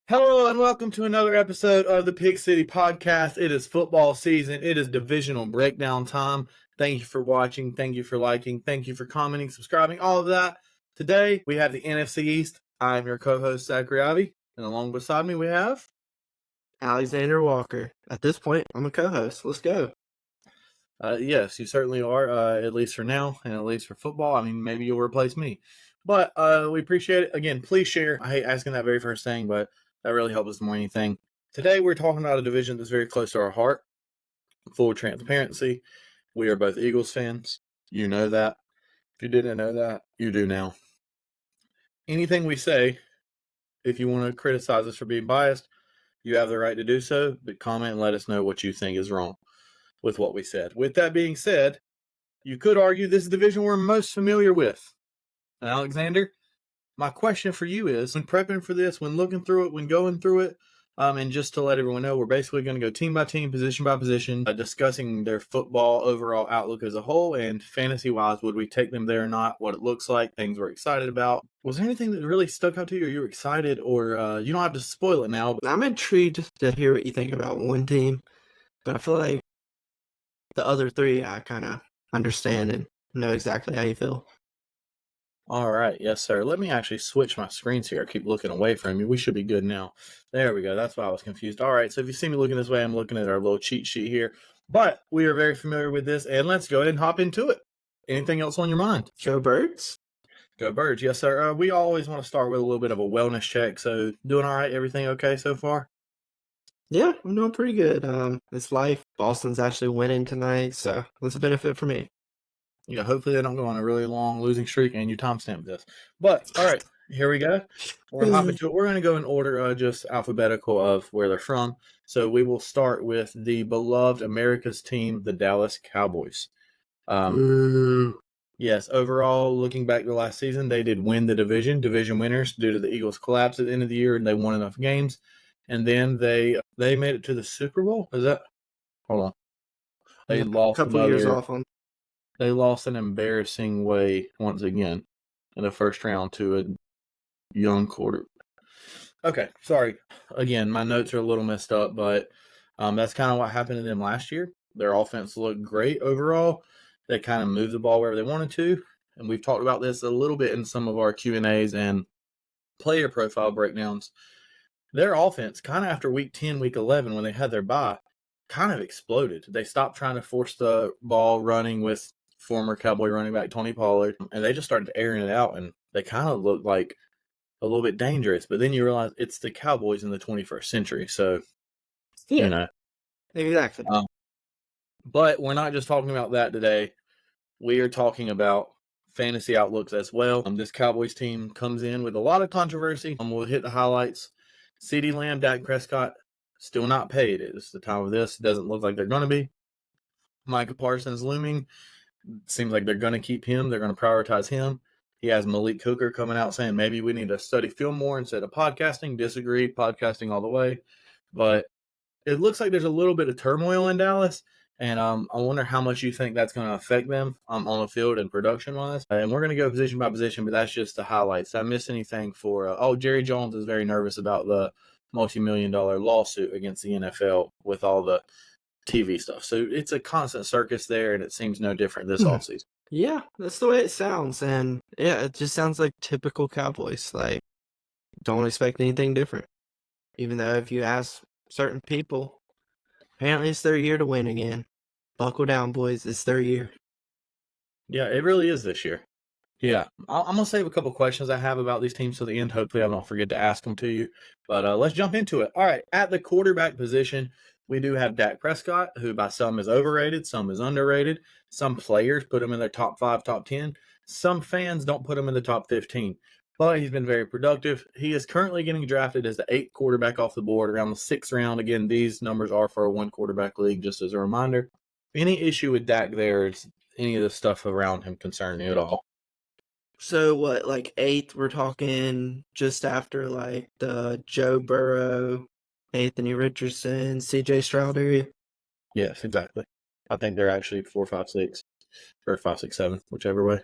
Hello and welcome to another episode of the Pig City Podcast. It is football season. It is divisional breakdown time. Thank you for watching. Thank you for liking. Thank you for commenting, subscribing, all of that. Today we have the NFC East. I'm your co-host, Zach Riavi, and along beside me we have Alexander Walker. At this point, I'm a co-host. Let's go. Yes, you certainly are, at least for now and at least for football. I mean, maybe you'll replace me. But we appreciate it. Again, please share. I hate asking that very first thing, but that really helps us more than anything. Today, we're talking about a division that's very close to our heart. Full transparency. We are both Eagles fans. You know that. If you didn't know that, you do now. Anything we say, if you want to criticize us for being biased, you have the right to do so, but comment and let us know what you think is wrong with what we said. With that being said, you could argue this is the division we're most familiar with. And Alexander, my question for you is, when prepping for this, when looking through it, when going through it, and just to let everyone know, we're basically going to go team by team, position by position, discussing their football overall outlook as a whole, and fantasy-wise, would we take them there or not, what it looks like, things we're excited about. Was there anything that really stuck out to you, or you were excited, or you don't have to spoil it now? I'm intrigued to hear what you think about one team, but I feel like the other three I kind of understand and know exactly how you feel. All right. Yes, sir. Let me actually switch my screens here. I keep looking away from you. We should be good now. There we go. That's why I was confused. All right. So if you see me looking this way, I'm looking at our little cheat sheet here. But we are very familiar with this, and let's go ahead and hop into it. Anything else on your mind? Go Birds? Go Birds. Yes, sir. We always want to start with a little bit of a wellness check. So doing all right? Everything okay so far? Yeah, I'm doing pretty good. It's life. Boston's actually winning tonight, so it's a benefit for me. Yeah, hopefully they don't go on a really long losing streak and you timestamp this. But, all right, here we go. We're going to hop into it. We're going to go in order, just alphabetical of where they're from. So we will start with the beloved America's team, the Dallas Cowboys. Yes, overall, looking back to last season, they did win the division winners due to the Eagles' collapse at the end of the year, and they won enough games. And then they made it to the Super Bowl. Is that? Hold on. They lost a couple years off on. They lost an embarrassing way once again in the first round to a young quarterback. Okay, sorry. Again, my notes are a little messed up, but that's kind of what happened to them last year. Their offense looked great overall. They kind of moved the ball wherever they wanted to, and we've talked about this a little bit in some of our Q&As and player profile breakdowns. Their offense, kind of after week 10, week 11, when they had their bye, kind of exploded. They stopped trying to force the ball running with former Cowboy running back Tony Pollard, and they just started airing it out, and they kind of looked like a little bit dangerous. But then you realize it's the Cowboys in the 21st century, so you know. Exactly. But we're not just talking about that today. We are talking about fantasy outlooks as well. This Cowboys team comes in with a lot of controversy. We'll hit the highlights. CeeDee Lamb, Dak Prescott, still not paid. It's the time of this. It doesn't look like they're going to be. Micah Parsons looming. Seems like they're going to keep him. They're going to prioritize him. He has Malik Cooker coming out saying maybe we need to study film more instead of podcasting. Disagree. Podcasting all the way. But it looks like there's a little bit of turmoil in Dallas. And I wonder how much you think that's going to affect them on the field and production-wise. And we're going to go position by position, but that's just the highlights. Did I miss anything for Jerry Jones is very nervous about the multi-million-dollar lawsuit against the NFL with all the TV stuff. So it's a constant circus there, and it seems no different this offseason. Yeah, that's the way it sounds. And yeah, it just sounds like typical Cowboys. Like, don't expect anything different. Even though if you ask certain people, apparently it's their year to win again. Buckle down, boys. It's their year. Yeah, it really is this year. Yeah, I'm going to save a couple questions I have about these teams to the end. Hopefully I don't forget to ask them to you. But let's jump into it. All right, at the quarterback position, we do have Dak Prescott, who by some is overrated, some is underrated. Some players put him in their top 5, top 10. Some fans don't put him in the top 15. But he's been very productive. He is currently getting drafted as the 8th quarterback off the board around the 6th round. Again, these numbers are for a one-quarterback league, just as a reminder. Any issue with Dak there? Is any of the stuff around him concerning you at all? So what, like 8th, we're talking just after like the Joe Burrow, Anthony Richardson, CJ Stroud area? Yes, exactly. I think they're actually 4, 5, 6, or 5, 6, 7, whichever way.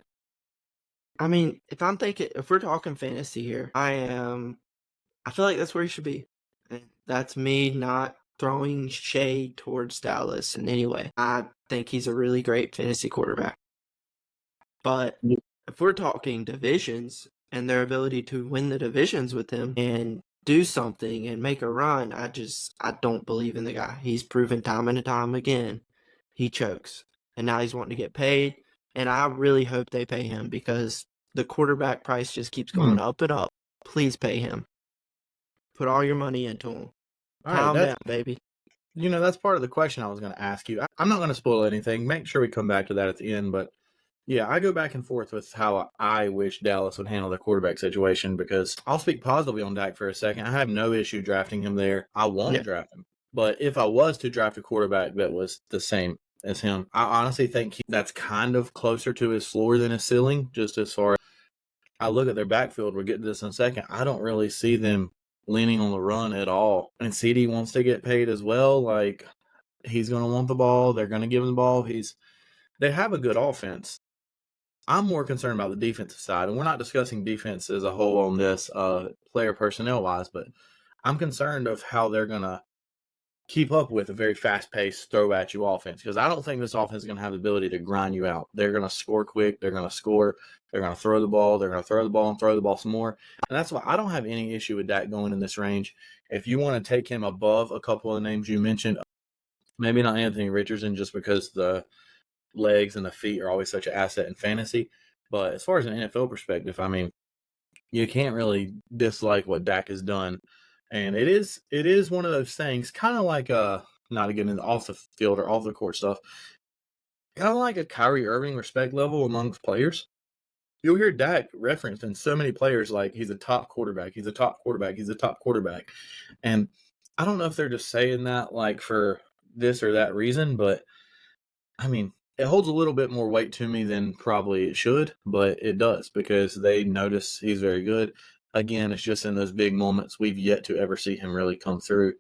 I mean, if we're talking fantasy here, I am I feel like that's where he should be. And that's me not throwing shade towards Dallas in any way. I think he's a really great fantasy quarterback. But if we're talking divisions and their ability to win the divisions with him and do something and make a run, I don't believe in the guy. He's proven time and time again he chokes. And now he's wanting to get paid. And I really hope they pay him because the quarterback price just keeps going up and up. Please pay him. Put all your money into him. All right, Pound that's down, baby. that's part of the question I was going to ask you. I'm not going to spoil anything. Make sure we come back to that at the end, but yeah, I go back and forth with how I wish Dallas would handle their quarterback situation because I'll speak positively on Dak for a second. I have no issue drafting him there. I won't draft him. But if I was to draft a quarterback that was the same as him, I honestly think that's kind of closer to his floor than his ceiling, just as far as I look at their backfield. We'll get to this in a second. I don't really see them leaning on the run at all. And CD wants to get paid as well. Like, he's going to want the ball. They're going to give him the ball. They have a good offense. I'm more concerned about the defensive side, and we're not discussing defense as a whole on this player personnel-wise, but I'm concerned of how they're going to keep up with a very fast-paced throw-at-you offense because I don't think this offense is going to have the ability to grind you out. They're going to score quick. They're going to score. They're going to throw the ball. They're going to throw the ball and throw the ball some more, and that's why I don't have any issue with Dak going in this range. If you want to take him above a couple of the names you mentioned, maybe not Anthony Richardson just because the legs and the feet are always such an asset in fantasy. But as far as an NFL perspective, I mean, you can't really dislike what Dak has done. And it is one of those things, kind of like not to get into off the field or off the court stuff, kind of like a Kyrie Irving respect level amongst players. You'll hear Dak referenced in so many players like he's a top quarterback, he's a top quarterback, he's a top quarterback. And I don't know if they're just saying that like for this or that reason, but I mean, it holds a little bit more weight to me than probably it should, but it does because they notice he's very good. Again, it's just in those big moments we've yet to ever see him really come through.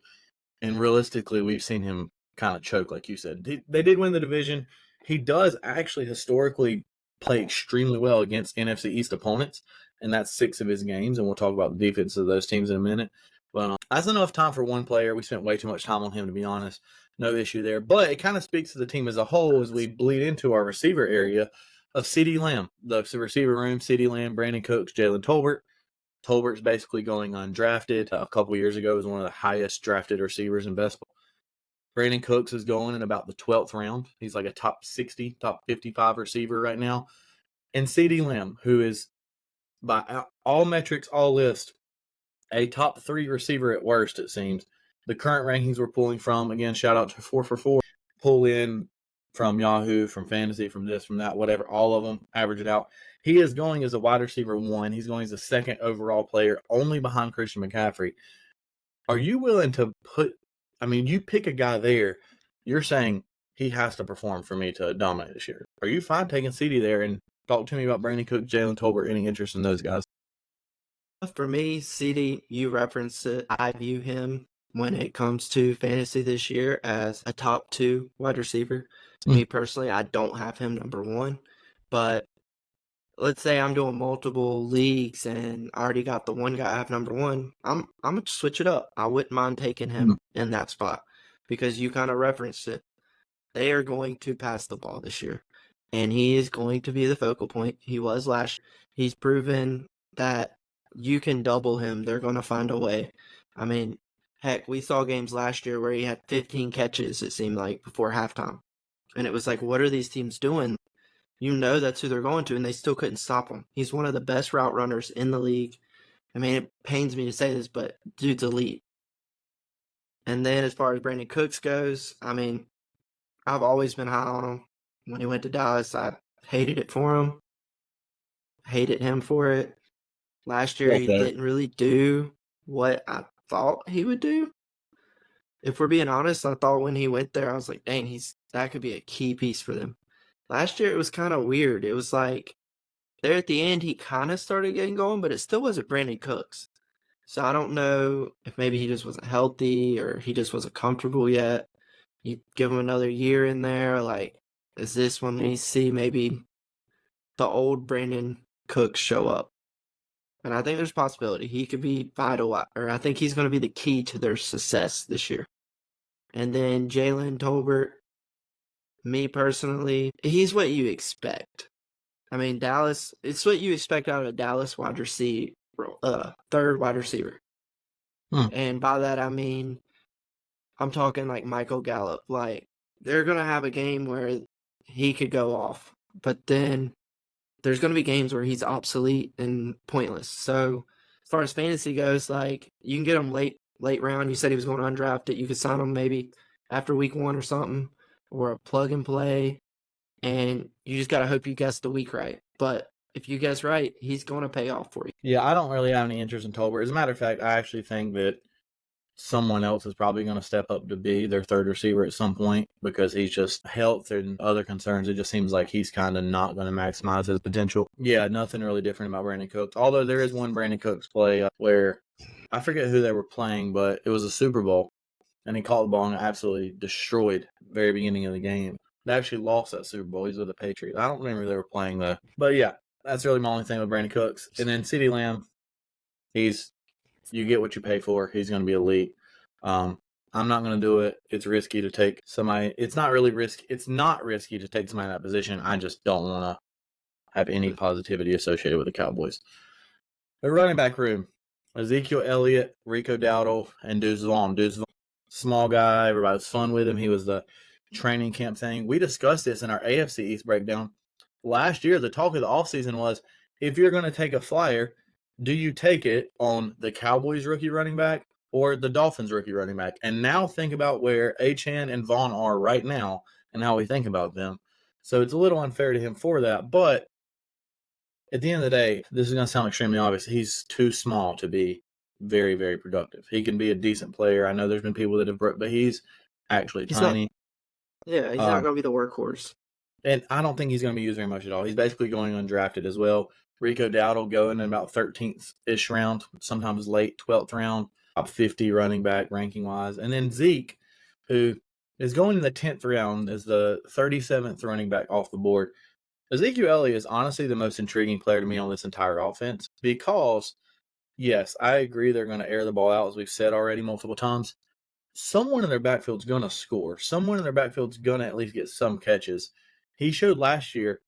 And realistically, we've seen him kind of choke, like you said. They did win the division. He does actually historically play extremely well against NFC East opponents, and that's 6 of his games. And we'll talk about the defense of those teams in a minute. But that's enough time for one player. We spent way too much time on him, to be honest. No issue there. But it kind of speaks to the team as a whole as we bleed into our receiver area of CeeDee Lamb. The receiver room, CeeDee Lamb, Brandon Cooks, Jalen Tolbert. Tolbert's basically going undrafted. A couple years ago, was one of the highest drafted receivers in best ball. Brandon Cooks is going in about the 12th round. He's like a top 60, top 55 receiver right now. And CeeDee Lamb, who is by all metrics, all lists, a top 3 receiver at worst, it seems. The current rankings we're pulling from, again, shout out to 4for4, pull in from Yahoo, from Fantasy, from this, from that, whatever, all of them, average it out. He is going as a wide receiver 1. He's going as the 2nd overall player, only behind Christian McCaffrey. Are you willing to you pick a guy there, you're saying he has to perform for me to dominate this year. Are you fine taking CD there? And talk to me about Brandon Cook, Jalen Tolbert, any interest in those guys? For me, CD, you referenced it. I view him when it comes to fantasy this year as a top 2 wide receiver. Me personally, I don't have him number 1, but let's say I'm doing multiple leagues and I already got the one guy I have number 1. I'm gonna switch it up. I wouldn't mind taking him in that spot because you kind of referenced it. They are going to pass the ball this year, and he is going to be the focal point. He was last year. He's proven that you can double him. They're going to find a way. I mean, heck, we saw games last year where he had 15 catches, it seemed like, before halftime. And it was like, what are these teams doing? You know that's who they're going to, and they still couldn't stop him. He's one of the best route runners in the league. I mean, it pains me to say this, but dude's elite. And then as far as Brandon Cooks goes, I mean, I've always been high on him. When he went to Dallas, I hated it for him. Hated him for it. Last year, he didn't really do what I thought he would do. If we're being honest, I thought when he went there, I was like, dang, that could be a key piece for them. Last year, it was kind of weird. It was like, there at the end, he kind of started getting going, but it still wasn't Brandon Cooks. So I don't know if maybe he just wasn't healthy or he just wasn't comfortable yet. You give him another year in there, like, is this when we see maybe the old Brandon Cooks show up? And I think there's a possibility he could be vital, or I think he's going to be the key to their success this year. And then Jalen Tolbert, me personally, he's what you expect. I mean, Dallas, it's what you expect out of a Dallas wide receiver, third wide receiver. And by that, I mean, I'm talking like Michael Gallup. Like, they're going to have a game where he could go off, but then there's going to be games where he's obsolete and pointless. So, as far as fantasy goes, like, you can get him late round. You said he was going undrafted. You could sign him maybe after week 1 or something, or a plug and play. And you just got to hope you guess the week right. But if you guess right, he's going to pay off for you. Yeah, I don't really have any interest in Tolbert. As a matter of fact, I actually think that someone else is probably going to step up to be their third receiver at some point because he's just health and other concerns. It just seems like he's kind of not going to maximize his potential. Yeah, nothing really different about Brandon Cooks. Although there is one Brandon Cooks play where I forget who they were playing, but it was a Super Bowl, and he caught the ball and absolutely destroyed the very beginning of the game. They actually lost that Super Bowl. He's with the Patriots. I don't remember who they were playing though. But yeah, that's really my only thing with Brandon Cooks. And then CeeDee Lamb, you get what you pay for. He's going to be elite. I'm not going to do it. It's risky to take somebody. It's not really risky. It's not risky to take somebody in that position. I just don't want to have any positivity associated with the Cowboys. The running back room: Ezekiel Elliott, Rico Dowdle, and Deuce Vaughn. Deuce Vaughn, small guy. Everybody was fun with him. He was the training camp thing. We discussed this in our AFC East breakdown. Last year, the talk of the offseason was, if you're going to take a flyer, do you take it on the Cowboys rookie running back or the Dolphins rookie running back? And now think about where Achane and Vaughn are right now and how we think about them. So it's a little unfair to him for that. But at the end of the day, this is going to sound extremely obvious. He's too small to be very, very productive. He can be a decent player. I know there's been people that have, but he's actually tiny. He's not going to be the workhorse. And I don't think he's going to be used very much at all. He's basically going undrafted as well. Rico Dowdle going in about 13th-ish round, sometimes late 12th round, top 50 running back ranking-wise. And then Zeke, who is going in the 10th round as the 37th running back off the board. Ezekiel Elliott is honestly the most intriguing player to me on this entire offense because, yes, I agree they're going to air the ball out, as we've said already multiple times. Someone in their backfield is going to score. Someone in their backfield is going to at least get some catches. He showed last year,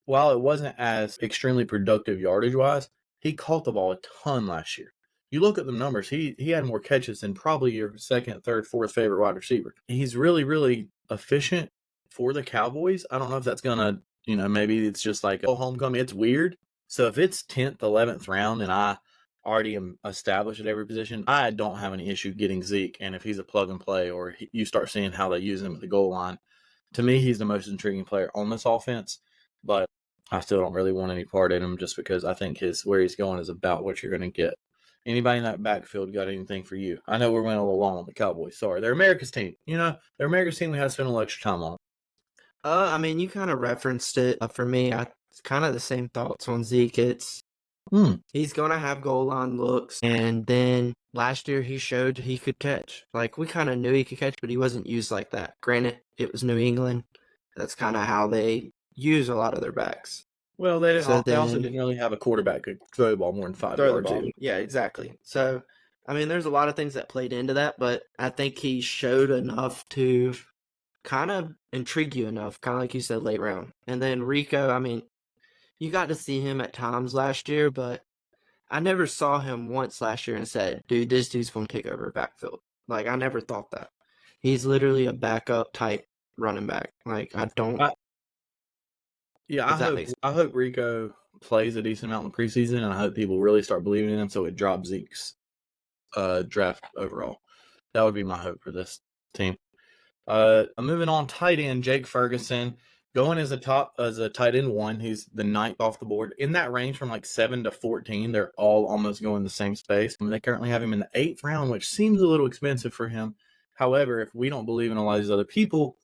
while it wasn't as extremely productive yardage-wise, he caught the ball a ton last year. You look at the numbers, he had more catches than probably your second, third, fourth favorite wide receiver. He's really, really efficient for the Cowboys. I don't know if that's going to, maybe it's just like, homecoming. It's weird. So if it's 10th, 11th round and I already am established at every position, I don't have any issue getting Zeke. And if he's a plug and play or you start seeing how they use him at the goal line, to me, he's the most intriguing player on this offense, but I still don't really want any part in him just because I think where he's going is about what you're going to get. Anybody in that backfield got anything for you? I know we're going a little long on the Cowboys. Sorry. They're America's team. They're America's team. We had to spend a little extra time on. I mean, you kind of referenced it. For me, it's kind of the same thoughts on Zeke. He's going to have goal line looks. And then last year he showed he could catch. Like, we kind of knew he could catch, but he wasn't used like that. Granted, it was New England. That's kind of how they use a lot of their backs. Well, they also didn't really have a quarterback who could throw the ball more than 5 yards. Yeah, exactly. So, I mean, there's a lot of things that played into that, but I think he showed enough to kind of intrigue you enough, kind of like you said, late round. And then Rico, I mean, you got to see him at times last year, but I never saw him once last year and said, dude, this dude's going to take over a backfield. Like, I never thought that. He's literally a backup type running back. Like, I hope Rico plays a decent amount in the preseason, and I hope people really start believing in him so it drops Zeke's draft overall. That would be my hope for this team. Moving on, tight end Jake Ferguson going as a tight end 1. He's the 9th off the board. In that range from like 7 to 14, they're all almost going the same space. They currently have him in the 8th round, which seems a little expensive for him. However, if we don't believe in a lot of these other people,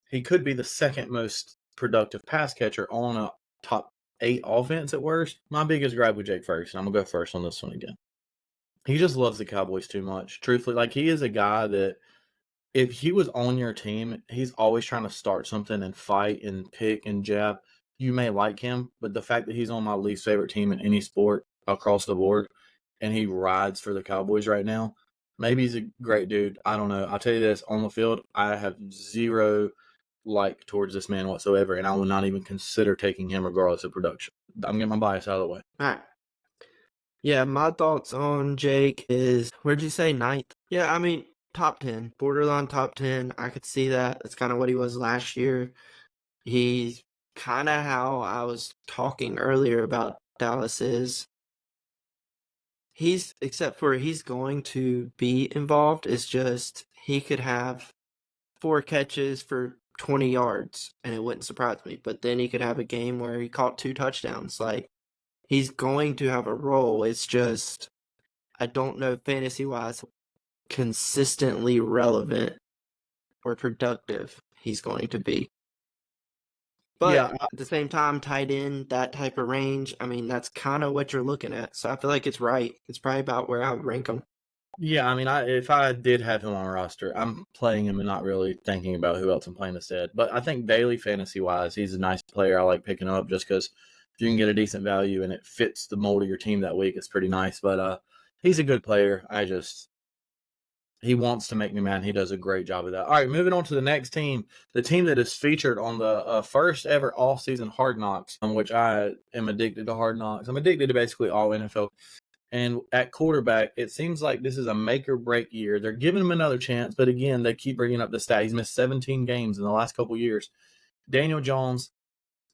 he could be the second most productive pass catcher on a top 8 offense at worst. My biggest gripe with Jake Ferguson, I'm going to go first on this one again. He just loves the Cowboys too much. Truthfully, like, he is a guy that if he was on your team, he's always trying to start something and fight and pick and jab. You may like him, but the fact that he's on my least favorite team in any sport across the board, and he rides for the Cowboys right now. Maybe he's a great dude. I don't know. I'll tell you this, on the field, I have zero like towards this man whatsoever, and I will not even consider taking him regardless of production. I'm getting my bias out of the way. All right. Yeah, my thoughts on Jake is, where'd you say, ninth? Yeah, I mean, top 10, borderline top 10. I could see that. That's kind of what he was last year. He's kind of how I was talking earlier about Dallas is. Except for he's going to be involved, it's just he could have 4 catches for 20 yards and it wouldn't surprise me. But then he could have a game where he caught 2 touchdowns. Like, he's going to have a role. It's just, I don't know fantasy wise, consistently relevant or productive he's going to be. But Yeah, at the same time, tight end, that type of range, I mean, that's kind of what you're looking at. So I feel like it's right. It's probably about where I would rank him. yeah. I mean, if I did have him on a roster, I'm playing him and not really thinking about who else I'm playing instead. But I think daily fantasy wise, he's a nice player. I like picking up just because if you can get a decent value and it fits the mold of your team that week, it's pretty nice. But he's a good player. He wants to make me mad. He does a great job of that. All right, moving on to the next team, the team that is featured on the first ever off-season Hard Knocks, which I am addicted to Hard Knocks. I'm addicted to basically all NFL. And at quarterback, it seems like this is a make-or-break year. They're giving him another chance, but again, they keep bringing up the stat. He's missed 17 games in the last couple years. Daniel Jones,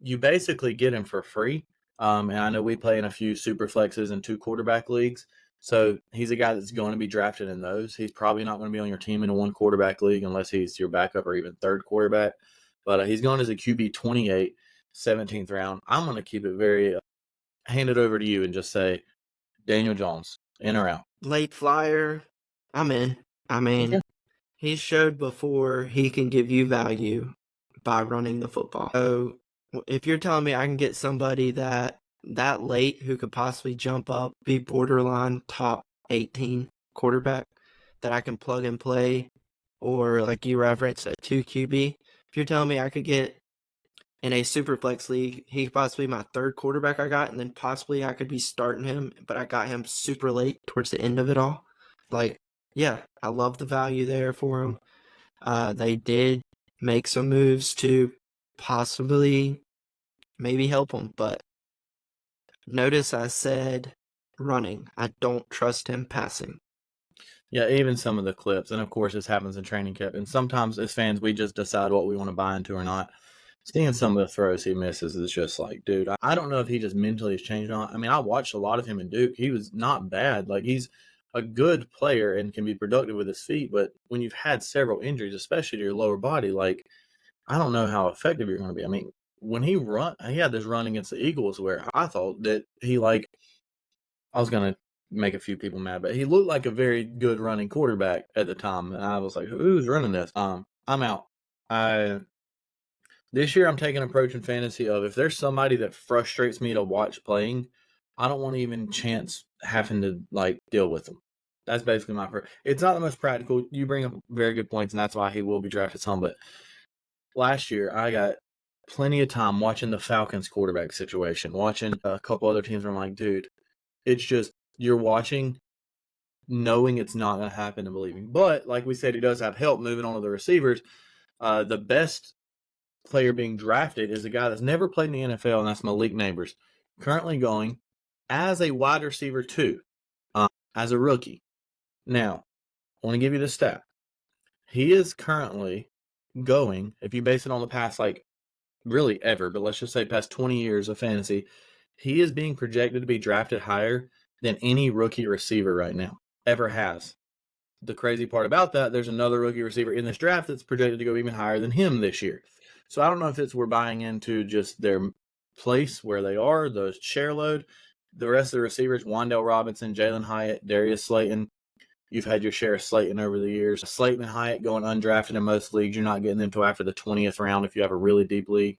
you basically get him for free. And I know we play in a few super flexes and 2 quarterback leagues. So he's a guy that's going to be drafted in those. He's probably not going to be on your team in a 1 quarterback league unless he's your backup or even 3rd quarterback. But he's going as a QB 28, 17th round. I'm going to keep it very hand it over to you and just say Daniel Jones, in or out. Late flyer, I'm in. I mean, Yeah. he showed before he can give you value by running the football. So if you're telling me I can get somebody that late who could possibly jump up, be borderline top 18 quarterback that I can plug and play, or like you referenced a 2 QB, if you're telling me I could get in a super flex league, he could possibly be my 3rd quarterback I got, and then possibly I could be starting him, but I got him super late towards the end of it all. Like, yeah, I love the value there for him. They did make some moves to possibly maybe help him, but notice I said running. I don't trust him passing. Yeah, even some of the clips. And of course, this happens in training camp. And sometimes as fans, we just decide what we want to buy into or not. Seeing some of the throws he misses is just like, dude, I don't know if he just mentally has changed or not. I mean, I watched a lot of him in Duke. He was not bad. Like, he's a good player and can be productive with his feet. But when you've had several injuries, especially to your lower body, like, I don't know how effective you're going to be. I mean, when he had this run against the Eagles where I thought that I was going to make a few people mad, but he looked like a very good running quarterback at the time. And I was like, who's running this? I'm out. This year I'm taking an approach in fantasy of if there's somebody that frustrates me to watch playing, I don't want to even chance having to like deal with them. That's basically it's not the most practical. You bring up very good points, and that's why he will be drafted some. But last year I got plenty of time watching the Falcons quarterback situation, watching a couple other teams where I'm like, dude, it's just you're watching knowing it's not going to happen and believing. But like we said, he does have help moving on to the receivers. The best player being drafted is a guy that's never played in the NFL, and that's Malik Neighbors, currently going as a wide receiver 2, as a rookie. Now, I want to give you the stat. He is currently going, if you base it on the past, like really ever, but let's just say past 20 years of fantasy, he is being projected to be drafted higher than any rookie receiver right now ever has. The crazy part about that, there's another rookie receiver in this draft that's projected to go even higher than him this year. So I don't know if we're buying into just their place where they are, the share load. The rest of the receivers, Wan'Dale Robinson, Jalen Hyatt, Darius Slayton. You've had your share of Slayton over the years. Slayton and Hyatt going undrafted in most leagues. You're not getting them until after the 20th round if you have a really deep league.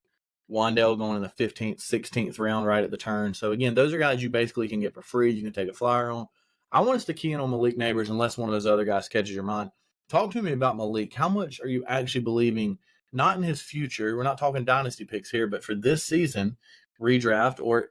Wan'Dale going in the 15th, 16th round right at the turn. So, again, those are guys you basically can get for free. You can take a flyer on. I want us to key in on Malik Neighbors unless one of those other guys catches your mind. Talk to me about Malik. How much are you actually believing, not in his future, we're not talking dynasty picks here, but for this season, redraft, or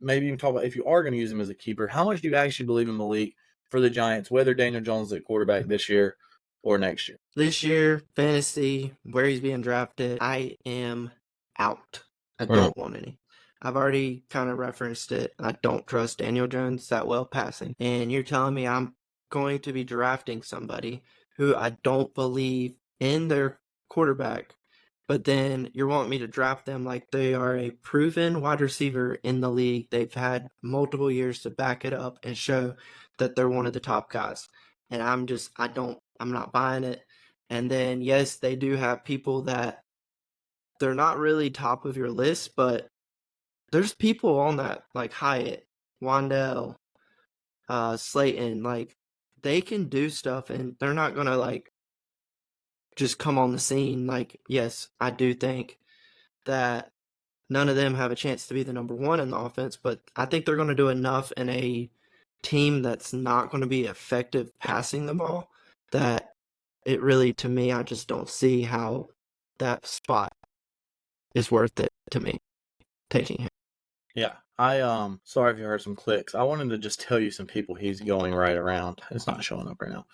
maybe even talk about if you are going to use him as a keeper, how much do you actually believe in Malik for the Giants, whether Daniel Jones is at quarterback this year or next year? This year, fantasy, where he's being drafted, I am out. I Mm. don't want any. I've already kind of referenced it. I don't trust Daniel Jones that well passing. And you're telling me I'm going to be drafting somebody who I don't believe in their quarterback, but then you're wanting me to draft them like they are a proven wide receiver in the league. They've had multiple years to back it up and show that they're one of the top guys. And I'm not buying it. And then, yes, they do have people that they're not really top of your list, but there's people on that, like Hyatt, Wandell, Slayton, like they can do stuff and they're not going to like just come on the scene. Like, yes, I do think that none of them have a chance to be the number one in the offense, but I think they're going to do enough in a team that's not going to be effective passing the ball that it really, to me, I just don't see how that spot is worth it to me, taking him. Yeah. Sorry if you heard some clicks. I wanted to just tell you some people he's going right around. It's not showing up right now.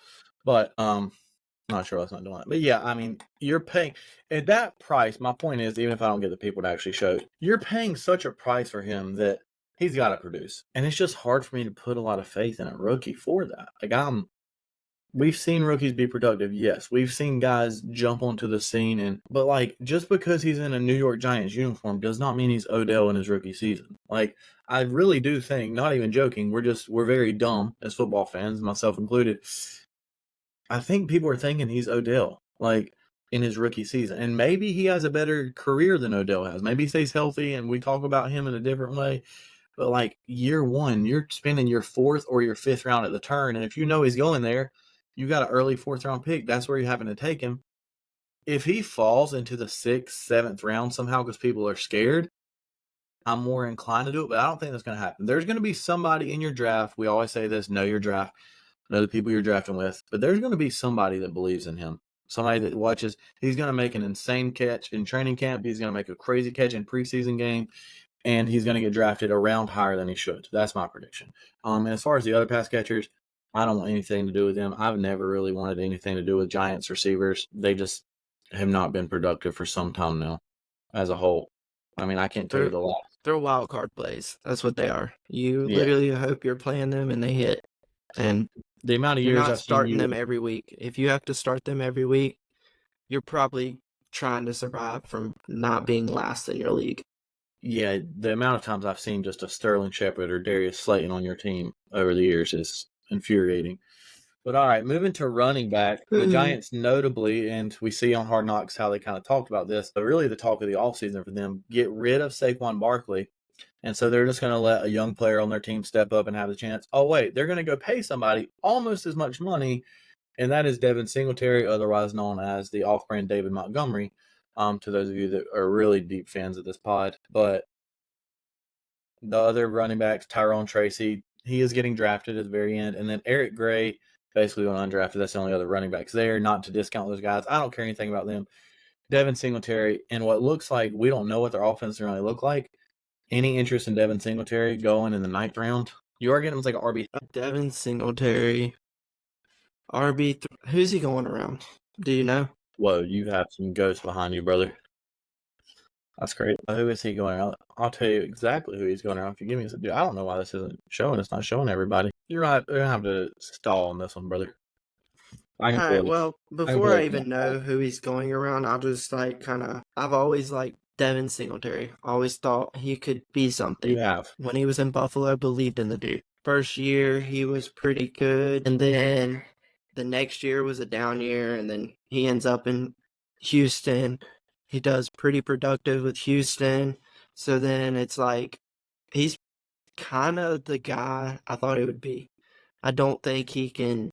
But not sure what's not doing it. But yeah, I mean, you're paying at that price. My point is, even if I don't get the people to actually show, you're paying such a price for him that he's got to produce. And it's just hard for me to put a lot of faith in a rookie for that. Like we've seen rookies be productive. Yes, we've seen guys jump onto the scene, but like just because he's in a New York Giants uniform does not mean he's Odell in his rookie season. Like I really do think, not even joking, we're very dumb as football fans, myself included. I think people are thinking he's Odell, like in his rookie season, and maybe he has a better career than Odell has. Maybe he stays healthy, and we talk about him in a different way. But like year one, you're spending your fourth or your fifth round at the turn, and if you know he's going there, you got an early fourth round pick. That's where you're having to take him. If he falls into the sixth, seventh round somehow because people are scared, I'm more inclined to do it. But I don't think that's going to happen. There's going to be somebody in your draft. We always say this: know your draft. Know the people you're drafting with, but there's going to be somebody that believes in him. Somebody that watches. He's going to make an insane catch in training camp. He's going to make a crazy catch in preseason game, and he's going to get drafted a round higher than he should. That's my prediction. And as far as the other pass catchers, I don't want anything to do with them. I've never really wanted anything to do with Giants receivers. They just have not been productive for some time now as a whole. I mean, I can't tell you the last. They're wild card plays. That's what they are. You literally hope you're playing them and they hit. And the amount of years I've starting them every week. If you have to start them every week, you're probably trying to survive from not being last in your league. Yeah, the amount of times I've seen just a Sterling Shepard or Darius Slayton on your team over the years is infuriating. But all right, moving to running back, the Giants notably, and we see on Hard Knocks how they kind of talked about this, but really the talk of the offseason for them, get rid of Saquon Barkley. And so they're just going to let a young player on their team step up and have the chance. Oh, wait, they're going to go pay somebody almost as much money, and that is Devin Singletary, otherwise known as the off-brand David Montgomery, to those of you that are really deep fans of this pod. But the other running backs, Tyrone Tracy, he is getting drafted at the very end. And then Eric Gray, basically going undrafted. That's the only other running backs there, not to discount those guys. I don't care anything about them. Devin Singletary, and what looks like we don't know what their offense really look like. Any interest in Devin Singletary going in the 9th round? You are getting him like an RB. Devin Singletary, RB. Who's he going around? Do you know? Whoa, you have some ghosts behind you, brother. That's great. Who is he going around? I'll tell you exactly who he's going around if you give me a dude. I don't know why this isn't showing. It's not showing everybody. You're going to have to stall on this one, brother. All right, well, before I even know who he's going around, I'll just like I've always liked Devin Singletary. Always thought he could be something. You have. When he was in Buffalo, believed in the dude. First year, he was pretty good. And then the next year was a down year. And then he ends up in Houston. He does pretty productive with Houston. So then it's like, he's kind of the guy I thought he would be. I don't think he can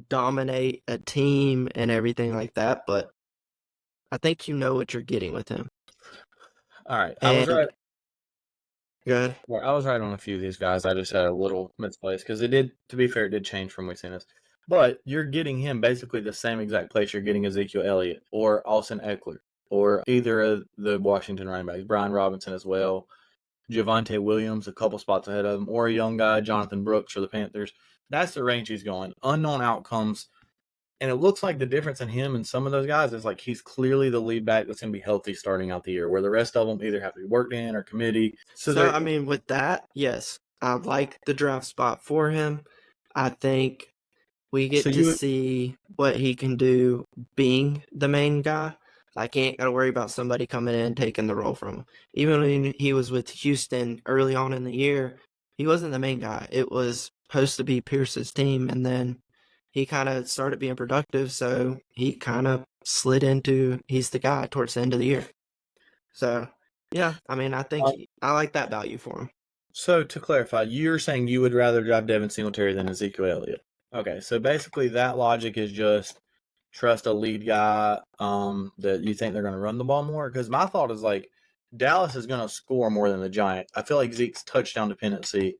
dominate a team and everything like that, but I think you know what you're getting with him. All right. I was right. Good. Well, I was right on a few of these guys. I just had a little misplaced because it did, to be fair, it did change from we've seen this. But you're getting him basically the same exact place you're getting Ezekiel Elliott or Austin Eckler or either of the Washington running backs, Brian Robinson as well. Javonte Williams a couple spots ahead of him, or a young guy, Jonathan Brooks for the Panthers. That's the range he's going. Unknown outcomes. And it looks like the difference in him and some of those guys is like he's clearly the lead back that's going to be healthy starting out the year, where the rest of them either have to be worked in or committee. So I mean, with that, yes, I like the draft spot for him. I think we get to see what he can do being the main guy. Like, he ain't got to worry about somebody coming in and taking the role from him. Even when he was with Houston early on in the year, he wasn't the main guy. It was supposed to be Pierce's team, and then he kind of started being productive, so he kind of slid into he's the guy towards the end of the year. So, yeah, I mean, I think I like that value for him. So, to clarify, you're saying you would rather drive Devin Singletary than Ezekiel Elliott. Okay, so basically that logic is just trust a lead guy that you think they're going to run the ball more. Because my thought is like Dallas is going to score more than the Giants. I feel like Zeke's touchdown dependency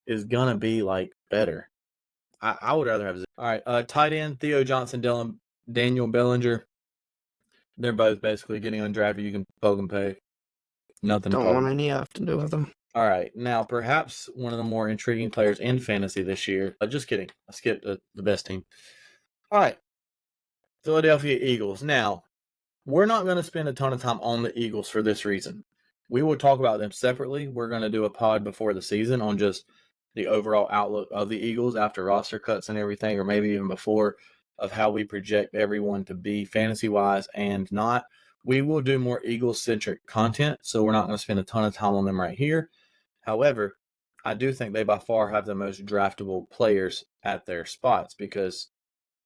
is going to be like better. I would rather have Zeke. All right, tight end, Theo Johnson, Daniel Bellinger. They're both basically getting undrafted. You can poke and pay. Nothing. Don't want any have to do with them. All right, now perhaps one of the more intriguing players in fantasy this year. Just kidding. I skipped the best team. All right, Philadelphia Eagles. Now, we're not going to spend a ton of time on the Eagles for this reason. We will talk about them separately. We're going to do a pod before the season on just the overall outlook of the Eagles after roster cuts and everything, or maybe even before, of how we project everyone to be fantasy-wise and not. We will do more Eagles-centric content, so we're not going to spend a ton of time on them right here. However, I do think they by far have the most draftable players at their spots because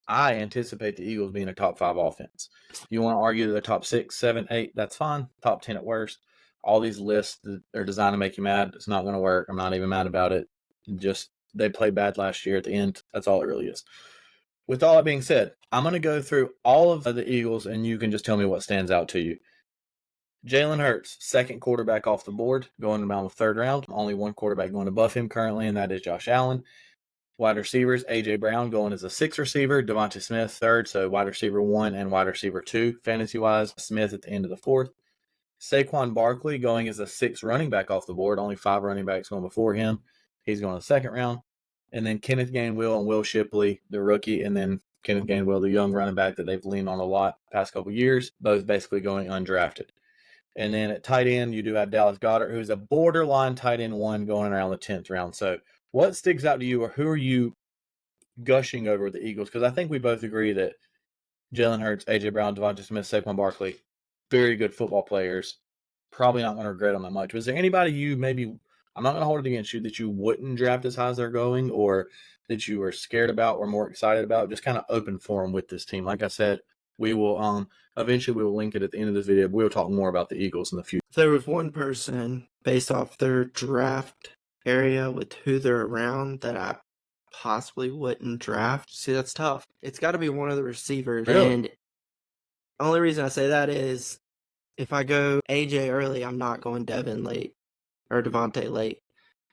I anticipate the Eagles being a top 5 offense. You want to argue they're top 6, 7, 8, that's fine. Top 10 at worst. All these lists that are designed to make you mad, it's not going to work. I'm not even mad about it. Just they played bad last year at the end. That's all it really is. With all that being said, I'm going to go through all of the Eagles, and you can just tell me what stands out to you. Jalen Hurts, second quarterback off the board, going around the third round. Only one quarterback going above him currently, and that is Josh Allen. Wide receivers, A.J. Brown going as a 6th receiver. Devontae Smith, 3rd, so wide receiver 1 and wide receiver 2, fantasy-wise. Smith at the end of the 4th. Saquon Barkley going as a 6th running back off the board. Only 5 running backs going before him. He's going to the 2nd round. And then Kenneth Gainwell and Will Shipley, the rookie, and then Kenneth Gainwell, the young running back that they've leaned on a lot the past couple years, both basically going undrafted. And then at tight end, you do have Dallas Goedert, who's a borderline tight end 1 going around the 10th round. So what sticks out to you, or who are you gushing over the Eagles? Because I think we both agree that Jalen Hurts, A.J. Brown, Devontae Smith, Saquon Barkley, very good football players. Probably not going to regret them that much. Was there anybody you maybe, I'm not going to hold it against you, that you wouldn't draft as high as they're going, or that you were scared about or more excited about? Just kind of open forum with this team. Like I said, we will eventually we will link it at the end of this video. We'll talk more about the Eagles in the future. There was one person based off their draft area with who they're around that I possibly wouldn't draft. See, that's tough. It's got to be one of the receivers. Really? And the only reason I say that is if I go AJ early, I'm not going Devin late or Devontae late.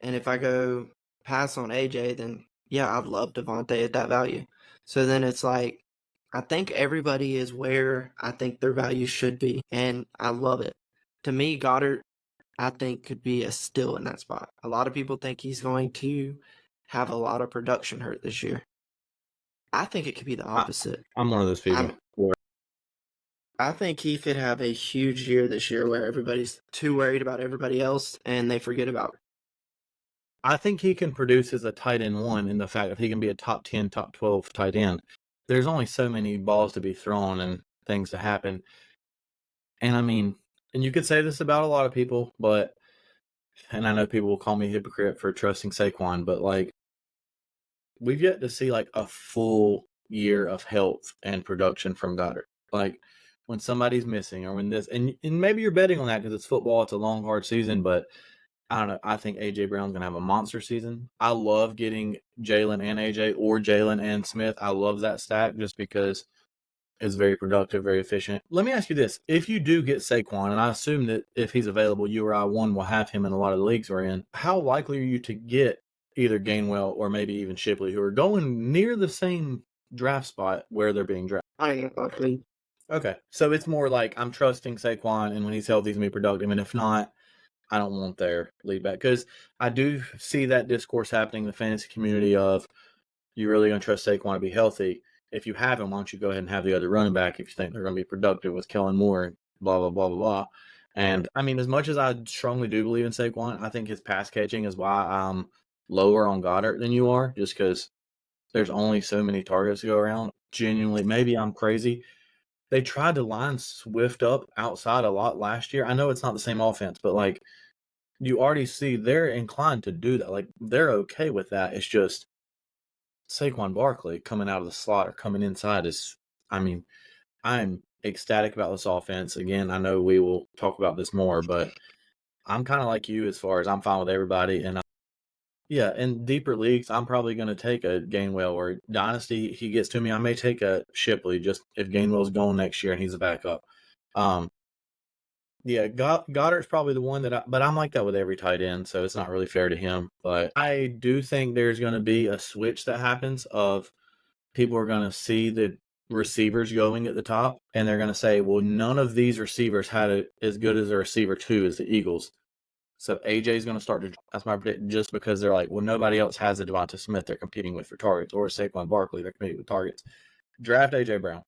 And if I go pass on AJ, then yeah, I'd love Devontae at that value. So then it's like, I think everybody is where I think their value should be, and I love it. To me, Goddard, I think, could be a steal in that spot. A lot of people think he's going to have a lot of production hurt this year. I think it could be the opposite. I'm one of those people. I think he could have a huge year this year where everybody's too worried about everybody else and they forget about it. I think he can produce as a tight end 1 in the fact that he can be a top 10, top 12 tight end. There's only so many balls to be thrown and things to happen. And I mean, and you could say this about a lot of people, but, and I know people will call me a hypocrite for trusting Saquon, but like, we've yet to see like a full year of health and production from Goddard. Like when somebody's missing or when this, and maybe you're betting on that because it's football, it's a long, hard season, but I don't know. I think A.J. Brown's going to have a monster season. I love getting Jalen and A.J. or Jalen and Smith. I love that stack just because it's very productive, very efficient. Let me ask you this. If you do get Saquon, and I assume that if he's available, you or I, one, will have him in a lot of the leagues we're in, how likely are you to get either Gainwell or maybe even Shipley, who are going near the same draft spot where they're being drafted? I ain't likely. Okay. So it's more like I'm trusting Saquon, and when he's healthy, he's going to be productive. And if not, I don't want their lead back because I do see that discourse happening in the fantasy community of you really going to trust Saquon to be healthy. If you have him, why don't you go ahead and have the other running back if you think they're going to be productive with Kellen Moore and blah, blah, blah, blah, blah. And I mean, as much as I strongly do believe in Saquon, I think his pass catching is why I'm lower on Goddard than you are, just because there's only so many targets to go around. Genuinely, maybe I'm crazy. They tried to line Swift up outside a lot last year. I know it's not the same offense, but like you already see they're inclined to do that. Like they're okay with that. It's just Saquon Barkley coming out of the slot or coming inside is, I mean, I'm ecstatic about this offense. Again, I know we will talk about this more, but I'm kind of like you as far as I'm fine with everybody. And yeah, in deeper leagues, I'm probably going to take a Gainwell or Dynasty. He gets to me. I may take a Shipley just if Gainwell's going next year and he's a backup. Yeah, Goddard's probably the one but I'm like that with every tight end, so it's not really fair to him. But I do think there's going to be a switch that happens of people are going to see the receivers going at the top, and they're going to say, well, none of these receivers had it as good as a receiver two as the Eagles. So AJ is going to start to, that's my prediction, just because they're like, well, nobody else has a Devonta Smith they're competing with for targets, or Saquon Barkley they're competing with targets. Draft AJ Brown.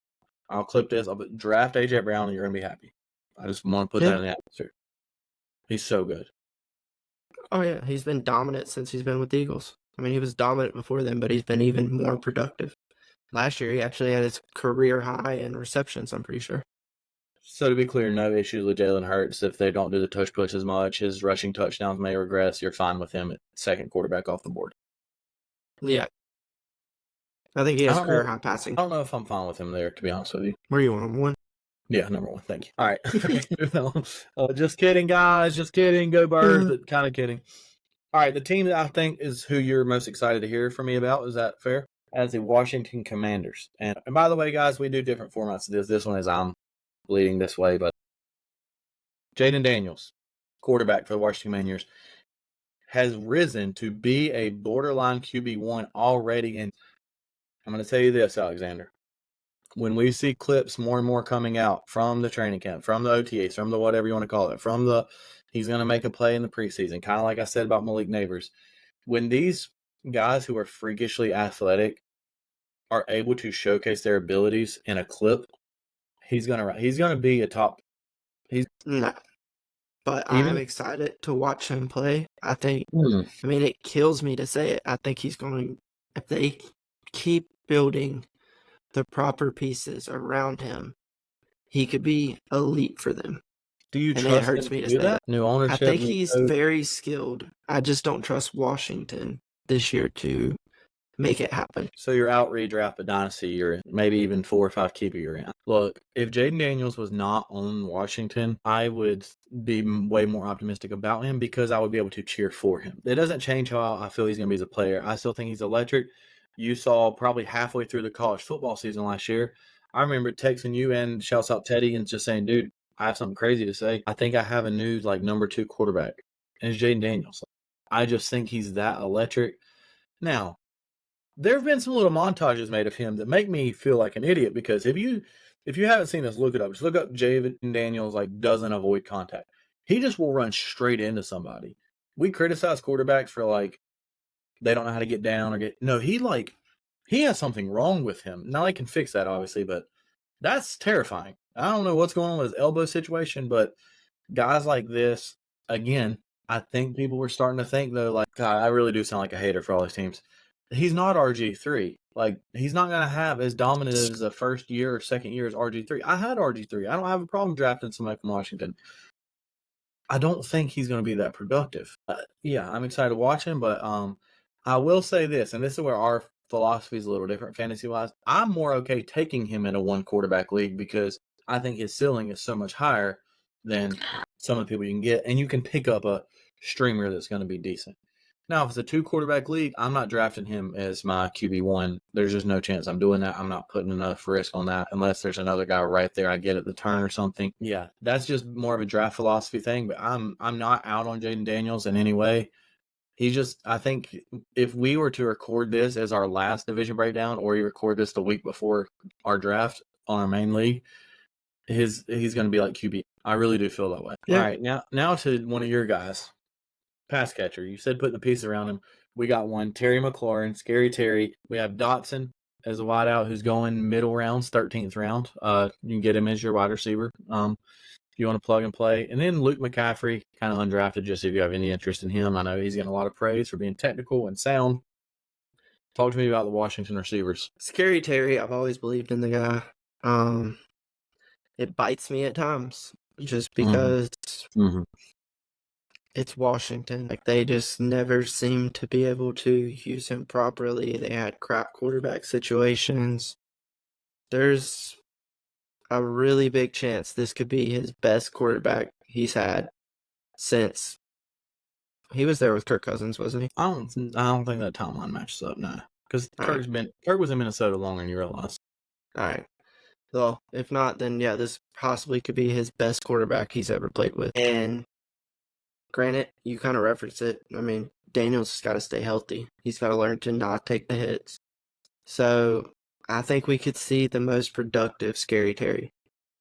I'll clip this. I'll draft AJ Brown, and you're going to be happy. I just want to put that in the atmosphere. He's so good. Oh, yeah. He's been dominant since he's been with the Eagles. I mean, he was dominant before then, but he's been even more productive. Last year, he actually had his career high in receptions, I'm pretty sure. So to be clear, no issues with Jalen Hurts. If they don't do the touch push as much, his rushing touchdowns may regress. You're fine with him at second quarterback off the board. Yeah. I think he has career high passing. I don't know if I'm fine with him there, to be honest with you. Where you want him? One? Yeah, number one. Thank you. All right. Just kidding, guys. Just kidding. Go Birds, but kind of kidding. All right. The team that I think is who you're most excited to hear from me about, is that fair? As the Washington Commanders. And by the way, guys, we do different formats of this. This one is I'm leading this way, but Jaden Daniels, quarterback for the Washington Commanders, has risen to be a borderline QB1 already. And I'm going to tell you this, Alexander. When we see clips more and more coming out from the training camp, from the OTAs, from the whatever you want to call it, he's going to make a play in the preseason, kind of like I said about Malik Neighbors. When these guys who are freakishly athletic are able to showcase their abilities in a clip, he's gonna be a top. No. But I'm excited to watch him play. I think, I mean, it kills me to say it. I think he's going, if they keep building the proper pieces around him, he could be elite for them. Do you trust? It hurts me to say that. New ownership. I think he's very skilled. I just don't trust Washington this year to make it happen. So you're out redraft, but dynasty you're in, maybe even 4 or 5 keeper you're in. Look, if Jaden Daniels was not on Washington, I would be way more optimistic about him because I would be able to cheer for him. It doesn't change how I feel he's going to be as a player. I still think he's electric. You saw probably halfway through the college football season last year, I remember texting you and shouts out Teddy and just saying, dude, I have something crazy to say. I think I have a new number 2 quarterback, and it's Jaden Daniels. I just think he's that electric. Now, there have been some little montages made of him that make me feel like an idiot because if you haven't seen this, look it up. Just look up Jaden Daniels doesn't avoid contact. He just will run straight into somebody. We criticize quarterbacks for they don't know how to get down or he has something wrong with him. Now they can fix that obviously, but that's terrifying. I don't know what's going on with his elbow situation, but guys like this, again, I think people were starting to think though, God, I really do sound like a hater for all these teams. He's not RG3. He's not going to have as dominant as the first year or second year as RG3. I had RG3. I don't have a problem drafting somebody from Washington. I don't think he's going to be that productive. Yeah, I'm excited to watch him, but I will say this, and this is where our philosophy is a little different fantasy-wise. I'm more okay taking him in a one-quarterback league because I think his ceiling is so much higher than some of the people you can get, and you can pick up a streamer that's going to be decent. Now, if it's a 2-quarterback league, I'm not drafting him as my QB1. There's just no chance I'm doing that. I'm not putting enough risk on that unless there's another guy right there I get at the turn or something. Yeah, that's just more of a draft philosophy thing, but I'm not out on Jaden Daniels in any way. I think if we were to record this as our last division breakdown or you record this the week before our draft on our main league, he's going to be like QB. I really do feel that way. Yeah. All right, now to one of your guys, pass catcher. You said putting the piece around him. We got one, Terry McLaurin, Scary Terry. We have Dotson as a wideout who's going middle rounds, 13th round. You can get him as your wide receiver. If you want to plug and play. And then Luke McCaffrey, kind of undrafted, just if you have any interest in him. I know he's getting a lot of praise for being technical and sound. Talk to me about the Washington receivers. Scary Terry, I've always believed in the guy. It bites me at times just because it's Washington. Like, they just never seem to be able to use him properly. They had crap quarterback situations. There's a really big chance this could be his best quarterback he's had since he was there with Kirk Cousins, wasn't he? I don't think that timeline matches up, no. Because Kirk was in Minnesota longer than you realize. All right. So if not, then yeah, this possibly could be his best quarterback he's ever played with. And granted, you kind of reference it. I mean, Daniels has got to stay healthy. He's got to learn to not take the hits. So I think we could see the most productive Scary Terry.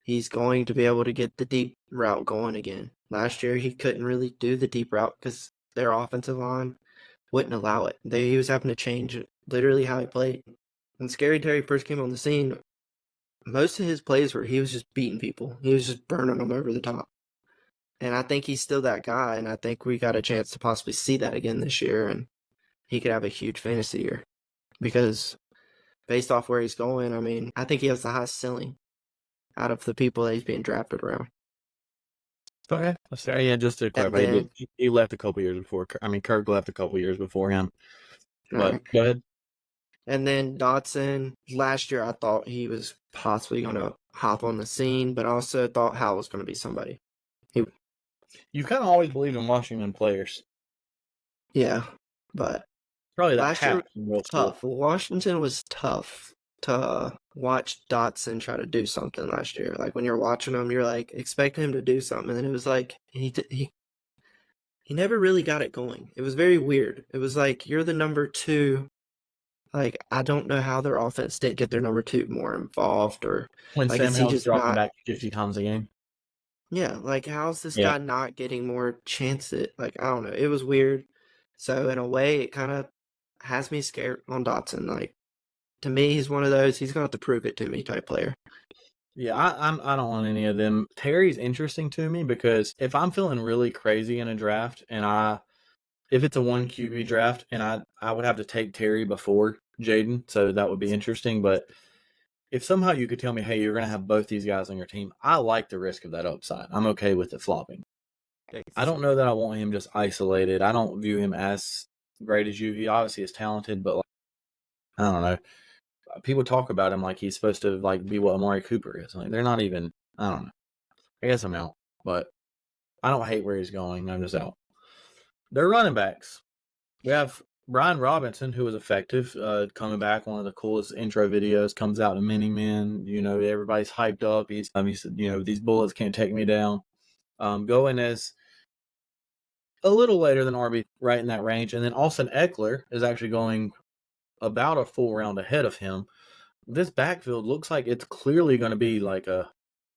He's going to be able to get the deep route going again. Last year, he couldn't really do the deep route because their offensive line wouldn't allow it. He was having to change literally how he played. When Scary Terry first came on the scene, most of his plays were he was just beating people. He was just burning them over the top. And I think he's still that guy, and I think we got a chance to possibly see that again this year, and he could have a huge fantasy year. Because based off where he's going, I mean, I think he has the highest ceiling out of the people that he's being drafted around. Okay. Yeah, just to clarify, he left a couple years before. I mean, Kirk left a couple years before him. But go ahead. And then Dotson, last year I thought he was possibly going to hop on the scene, but I also thought Hal was going to be somebody. You kind of always believed in Washington players. Yeah, but probably last year was tough. Washington was tough to watch Dotson try to do something last year. Like, when you're watching him, you're like expecting him to do something, and then it was like he never really got it going. It was very weird. It was like, you're the number 2. Like, I don't know how their offense didn't get their number 2 more involved, or when like, Sam Howell's dropping back 50 times a game. Yeah, like, how's this guy not getting more chances? Like, I don't know. It was weird. So in a way, it kind of has me scared on Dotson. Like, to me, he's one of those, he's going to have to prove it to me type player. Yeah, I don't want any of them. Terry's interesting to me because if I'm feeling really crazy in a draft, and if it's a 1 QB draft, and I would have to take Terry before Jaden, so that would be interesting. But if somehow you could tell me, hey, you're going to have both these guys on your team, I like the risk of that upside. I'm okay with it flopping. I don't know that I want him just isolated. I don't view him as great as you. He obviously is talented, but I don't know. People talk about him like he's supposed to be what Amari Cooper is. Like, they're not even. I don't know. I guess I'm out, but I don't hate where he's going. I'm just out. They're running backs. We have Brian Robinson, who was effective, coming back. One of the coolest intro videos comes out in Mini Men. Everybody's hyped up. He said, these bullets can't take me down. Going as a little later than RB, right in that range. And then Austin Eckler is actually going about a full round ahead of him. This backfield looks like it's clearly going to be like a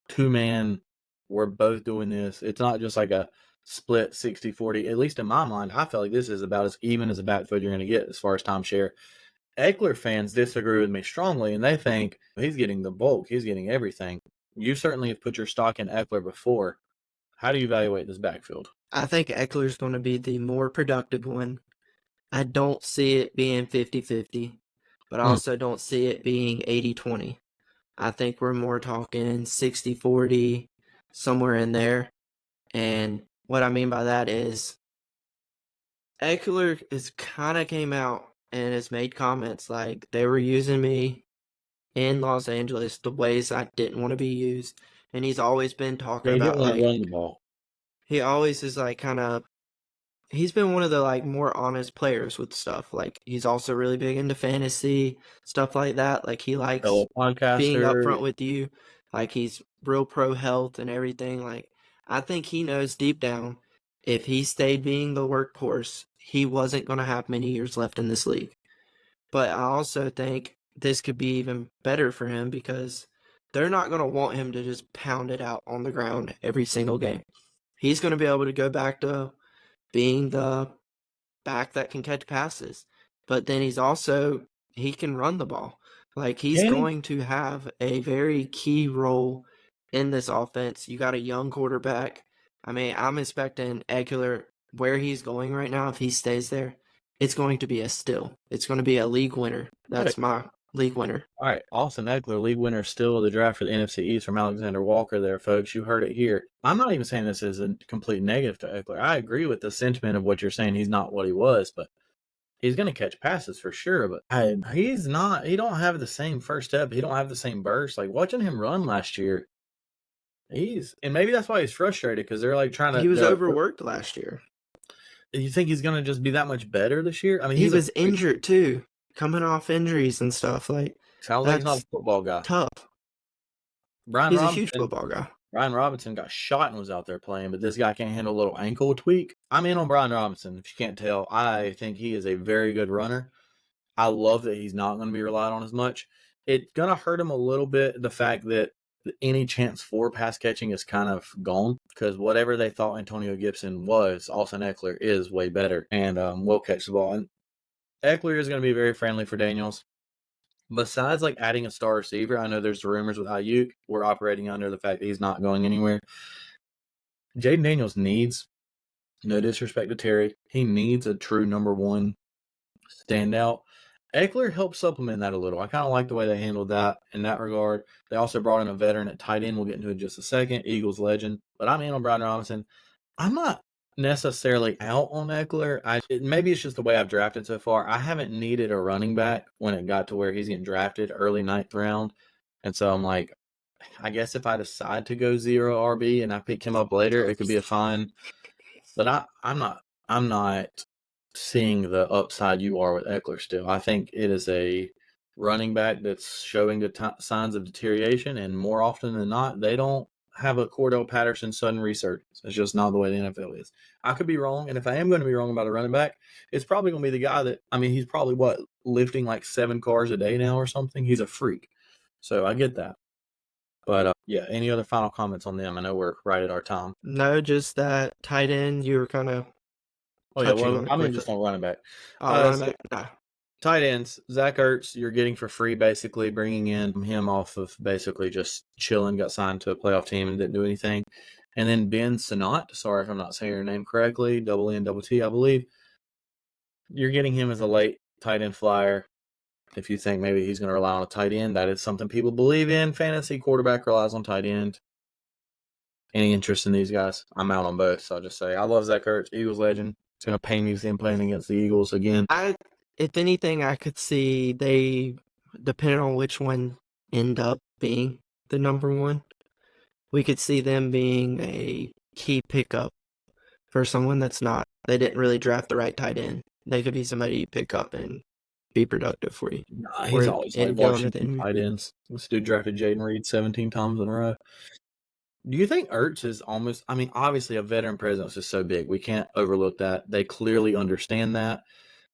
2-man. We're both doing this. It's not just like a split 60-40. At least in my mind, I feel like this is about as even as a backfield you're going to get as far as timeshare. Eckler fans disagree with me strongly, and they think he's getting the bulk. He's getting everything. You certainly have put your stock in Eckler before. How do you evaluate this backfield? I think Eckler's going to be the more productive one. I don't see it being 50-50, but I also don't see it being 80-20. I think we're more talking 60-40, somewhere in there. And what I mean by that is Eckler is kind of came out and has made comments like they were using me in Los Angeles the ways I didn't want to be used. And he's always been talking about run the ball. He always is he's been one of the more honest players with stuff. Like, he's also really big into fantasy, stuff like that. Like, he likes being upfront with you. Like, he's real pro health and everything. Like, I think he knows deep down, if he stayed being the workhorse, he wasn't going to have many years left in this league. But I also think this could be even better for him because they're not going to want him to just pound it out on the ground every single game. He's going to be able to go back to being the back that can catch passes. But then he can run the ball. Like, he's Can he? going to have a very key role in this offense. You got a young quarterback. I mean, I'm expecting Eckler, where he's going right now, if he stays there, it's going to be a steal. It's going to be a league winner. That's my league winner. All right, Austin Eckler, league winner still of the draft for the NFC East from Alexander Walker there, folks. You heard it here. I'm not even saying this is a complete negative to Eckler. I agree with the sentiment of what you're saying. He's not what he was, but he's going to catch passes for sure. But he's not. He don't have the same first step. He don't have the same burst. Like, watching him run last year, and maybe that's why he's frustrated, because they're like trying to. He was overworked last year. You think he's going to just be that much better this year? I mean, he was injured too, coming off injuries and stuff. Like, sounds like he's not a football guy. Tough. He's a huge football guy. Brian Robinson got shot and was out there playing, but this guy can't handle a little ankle tweak. I'm in on Brian Robinson. If you can't tell, I think he is a very good runner. I love that he's not going to be relied on as much. It's going to hurt him a little bit, the fact that any chance for pass catching is kind of gone, because whatever they thought Antonio Gibson was, Austin Eckler is way better and will catch the ball. And Eckler is going to be very friendly for Daniels. Besides, like, adding a star receiver, I know there's rumors with Ayuk. We're operating under the fact that he's not going anywhere. Jaden Daniels needs, no disrespect to Terry, he needs a true number one standout. Eckler helps supplement that a little. I kind of like the way they handled that in that regard. They also brought in a veteran at tight end. We'll get into it in just a second. Eagles legend. But I'm in on Brian Robinson. I'm not necessarily out on Eckler. Maybe it's just the way I've drafted so far. I haven't needed a running back when it got to where he's getting drafted early 9th round. And so I'm like, I guess if I decide to go 0 RB and I pick him up later, it could be a fine. But I'm not seeing the upside you are with Eckler still. I think it is a running back that's showing the signs of deterioration, and more often than not, they don't have a Cordell Patterson sudden resurgence. It's just not the way the NFL is. I could be wrong, and if I am going to be wrong about a running back, it's probably going to be the guy that, I mean, he's probably, lifting like 7 cars a day now or something? He's a freak. So I get that. But, yeah, any other final comments on them? I know we're right at our time. No, just that tight end, you were kind of I'm just on running back. Running back? Nah. Tight ends, Zach Ertz, you're getting for free, basically, bringing in him off of basically just chilling, got signed to a playoff team and didn't do anything. And then Ben Sinnott, sorry if I'm not saying your name correctly, double N, double T, I believe. You're getting him as a late tight end flyer. If you think maybe he's going to rely on a tight end, that is something people believe in. Fantasy quarterback relies on tight end. Any interest in these guys? I'm out on both, so I'll just say I love Zach Ertz, Eagles legend. It's going to pain me to see him playing against the Eagles again. If anything, I could see they, depending on which one end up being the number one, we could see them being a key pickup for someone that's not. They didn't really draft the right tight end. They could be somebody you pick up and be productive for you. Nah, he's always like Washington tight ends. This dude drafted Jaden Reed 17 times in a row. Do you think Ertz is almost, I mean, obviously a veteran presence is so big. We can't overlook that. They clearly understand that.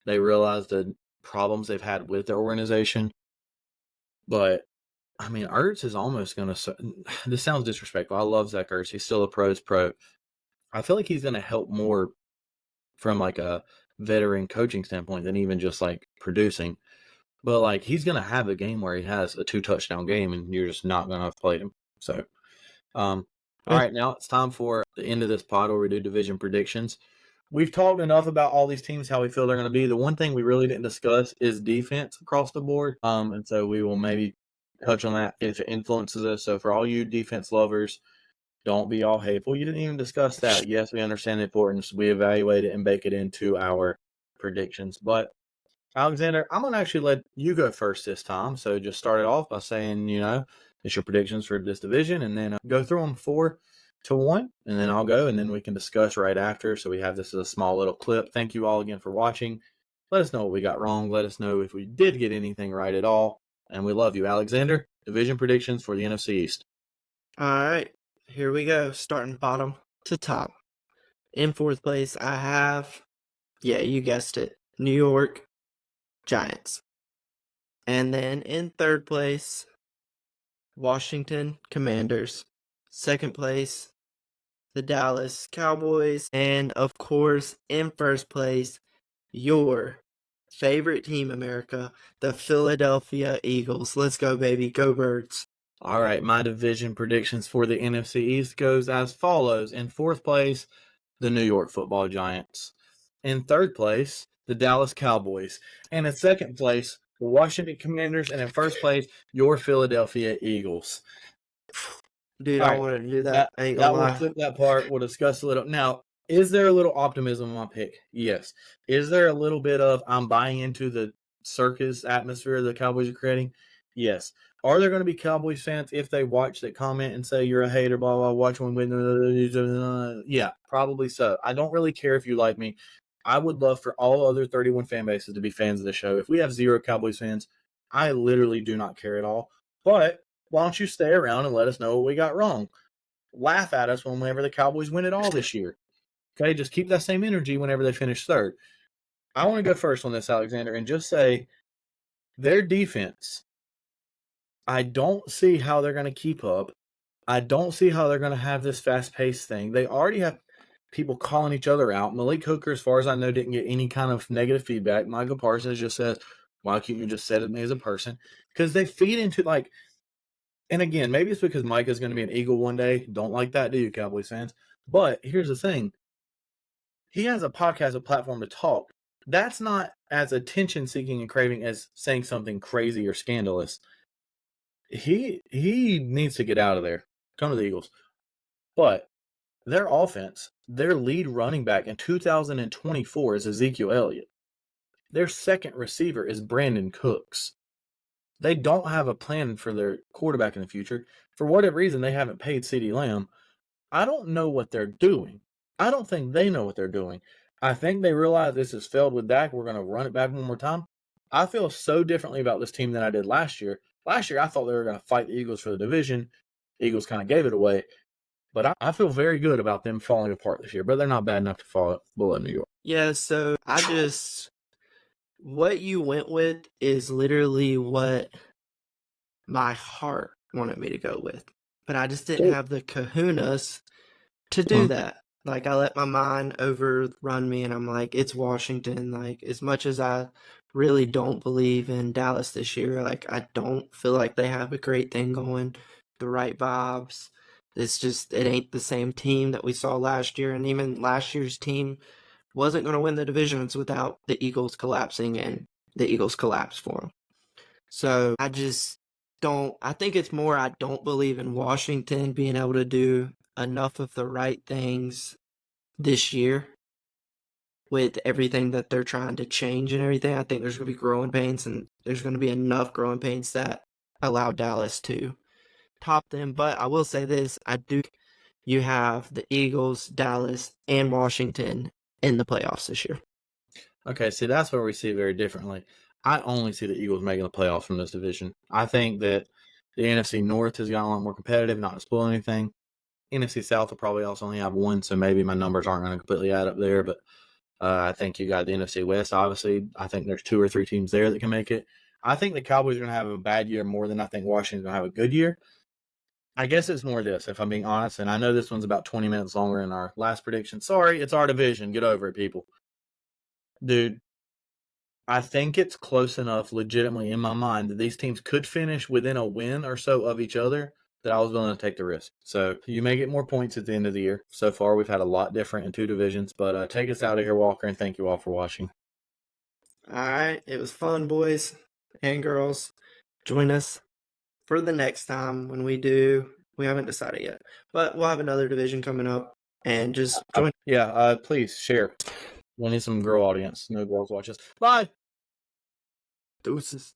They realize the problems they've had with their organization. But, I mean, Ertz is almost going to, this sounds disrespectful. I love Zach Ertz. He's still a pro's pro. I feel like he's going to help more from like a veteran coaching standpoint than even just like producing. But like, he's going to have a game where he has a 2-touchdown game and you're just not going to have played him. So, all right, now it's time for the end of this pod where we do division predictions. We've talked enough about all these teams, how we feel they're going to be. The one thing we really didn't discuss is defense across the board. And so we will maybe touch on that if it influences us. So for all you defense lovers, don't be all hateful. You didn't even discuss that. Yes, we understand the importance. We evaluate it and bake it into our predictions. But Alexander, I'm going to actually let you go first this time. So just start it off by saying, it's your predictions for this division, and then go through them 4-1, and then I'll go, and then we can discuss right after. So we have this as a small little clip. Thank you all again for watching. Let us know what we got wrong. Let us know if we did get anything right at all. And we love you. Alexander, division predictions for the NFC East. All right, here we go. Starting bottom to top. In 4th place, I have, you guessed it, New York Giants. And then in 3rd place, Washington Commanders. Second place, the Dallas Cowboys. And of course, in first place, your favorite team, America, the Philadelphia Eagles. Let's go, baby. Go Birds. All right, my division predictions for the NFC East goes as follows. In fourth place, the New York Football Giants. In third place, the Dallas Cowboys. And in second place, the Washington Commanders. And in first place, your Philadelphia Eagles. Dude, All I right, wanted to do that. I ain't gonna we'll lie. flip that part. We'll discuss a little. Now, is there a little optimism in my pick? Yes. Is there a little bit of I'm buying into the circus atmosphere the Cowboys are creating? Yes. Are there going to be Cowboys fans if they watch that comment and say you're a hater, blah blah? Watch one win. Yeah, probably so. I don't really care if you like me. I would love for all other 31 fan bases to be fans of the show. If we have 0 Cowboys fans, I literally do not care at all. But why don't you stay around and let us know what we got wrong? Laugh at us whenever the Cowboys win it all this year. Okay, just keep that same energy whenever they finish third. I want to go first on this, Alexander, and just say their defense, I don't see how they're going to keep up. I don't see how they're going to have this fast-paced thing. They already have people calling each other out. Malik Hooker, as far as I know, didn't get any kind of negative feedback. Michael Parsons just says, why can't you just said it to me as a person? Because they feed into, like, and again, maybe it's because Mike is going to be an Eagle one day. Don't like that, do you, Cowboys fans? But here's the thing. He has a podcast, a platform to talk. That's not as attention-seeking and craving as saying something crazy or scandalous. He needs to get out of there. Come to the Eagles. But their offense, their lead running back in 2024 is Ezekiel Elliott. Their second receiver is Brandon Cooks. They don't have a plan for their quarterback in the future. For whatever reason, they haven't paid CeeDee Lamb. I don't know what they're doing. I don't think they know what they're doing. I think they realize this has failed with Dak. We're going to run it back one more time. I feel so differently about this team than I did last year. Last year, I thought they were going to fight the Eagles for the division. Eagles kind of gave it away. But I feel very good about them falling apart this year. But they're not bad enough to fall below New York. Yeah, so what you went with is literally what my heart wanted me to go with. But I just didn't have the kahunas to do that. Like, I let my mind overrun me, and I'm like, it's Washington. Like, as much as I really don't believe in Dallas this year, like, I don't feel like they have a great thing going, the right vibes. It's just, it ain't the same team that we saw last year, and even last year's team wasn't going to win the divisions without the Eagles collapsing, and the Eagles collapsed for them. So I just don't, I think it's more I don't believe in Washington being able to do enough of the right things this year with everything that they're trying to change and everything. I think there's going to be growing pains, and there's going to be enough growing pains that allow Dallas to top them. But I will say this, you have the Eagles, Dallas, and Washington in the playoffs this year. Okay, see, that's where we see it very differently. I only see the Eagles making the playoffs from this division. I think that the NFC North has gotten a lot more competitive, not to spoil anything. NFC South will probably also only have one, so maybe my numbers aren't going to completely add up there. But I think you got the NFC West, obviously. I think there's 2 or 3 teams there that can make it. I think the Cowboys are going to have a bad year more than I think Washington's going to have a good year. I guess it's more this, if I'm being honest. And I know this one's about 20 minutes longer than our last prediction. Sorry, it's our division. Get over it, people. Dude, I think it's close enough legitimately in my mind that these teams could finish within a win or so of each other that I was willing to take the risk. So you may get more points at the end of the year. So far, we've had a lot different in 2 divisions. But take us out of here, Walker, and thank you all for watching. All right, it was fun, boys and girls. Join us for the next time when we do. We haven't decided yet, but we'll have another division coming up, and just join. Please share. We need some girl audience. No girls watch us. Bye. Deuces.